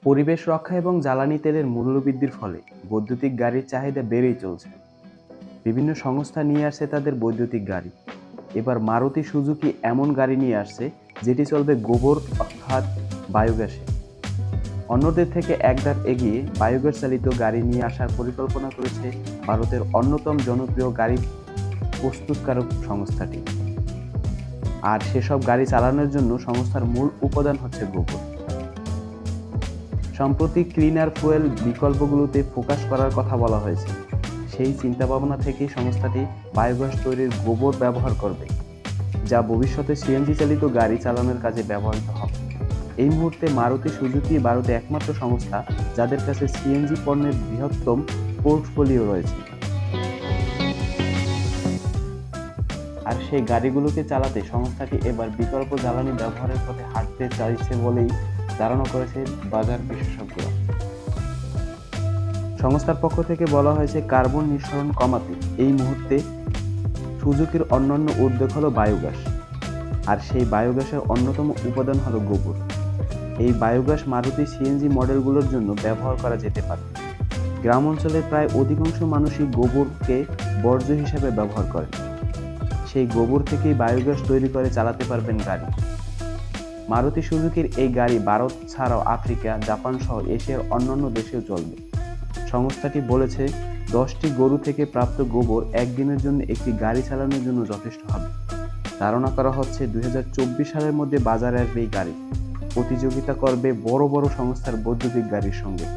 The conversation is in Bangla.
পরিবেশ রক্ষা এবং জ্বালানি তেলের মূল্যবৃদ্ধির ফলে বৈদ্যুতিক গাড়ির চাহিদা বেড়েই চলছে। বিভিন্ন সংস্থা নিয়ে আসছে তাদের বৈদ্যুতিক গাড়ি। এবার মারুতি সুজুকি এমন গাড়ি নিয়ে আসছে যেটি চলবে গোবর অর্থাৎ বায়োগ্যাসে। অন্যদের থেকে এক ধাপ এগিয়ে বায়োগ্যাস চালিত গাড়ি নিয়ে আসার পরিকল্পনা করেছে ভারতের অন্যতম জনপ্রিয় গাড়ি প্রস্তুতকারক সংস্থাটি। আর সেসব গাড়ি চালানোর জন্য সংস্থার মূল উপাদান হচ্ছে গোবর। সম্প্রতি ক্লিনার ফুয়েল বিকল্পগুলোতে ফোকাস করার কথা বলা হয়েছে। সেই চিন্তাভাবনা থেকেই সংস্থাটি বায়োগ্যাস তৈরির গোবর ব্যবহার করবে, যা ভবিষ্যতে সিএনজি চালিত গাড়ি চালানোর কাজে ব্যবহৃত হবে। এই মুহূর্তে মারুতি সুজুকি ভারতে একমাত্র সংস্থা যাদের কাছে সিএনজি পণ্যের বৃহত্তম পোর্টফোলিও রয়েছে। আর সেই গাড়িগুলোকে চালাতে সংস্থাটি এবার বিকল্প জ্বালানি ব্যবহারের পথে হাঁটতে চাইছে বলেই ধারণা করেছে বাজার বিশেষজ্ঞরা। সংস্থার পক্ষ থেকে বলা হয়েছে, কার্বন নিঃসরণ কমাতে এই মুহূর্তে সুজুকির অন্যান্য উদ্যোগ হলো বায়োগ্যাস। আর সেই বায়োগ্যাসের অন্যতম উপাদান হলো গোবর। এই বায়োগ্যাস মারুতি সিএনজি মডেলগুলোর জন্য ব্যবহার করা যেতে পারে। গ্রাম অঞ্চলের প্রায় অধিকাংশ মানুষই গোবরকে বর্জ্য হিসেবে ব্যবহার করেন। সেই গোবর থেকেই বায়োগ্যাস তৈরি করে চালাতে পারবেন গাড়ি। মারুতি সুজুকির এই গাড়ি ভারত ছাড়াও আফ্রিকা, জাপান সহ এশিয়ার অন্যান্য দেশেও চলবে। সংস্থাটি বলেছে, 10টি গরু থেকে প্রাপ্ত গোবর একদিনের জন্য একটি গাড়ি চালানোর জন্য যথেষ্ট হবে। ধারণা করা হচ্ছে 2024 সালের মধ্যে বাজারে আসবে এই গাড়ি। প্রতিযোগিতা করবে বড় বড় সংস্থার বৈদ্যুতিক গাড়ির সঙ্গে।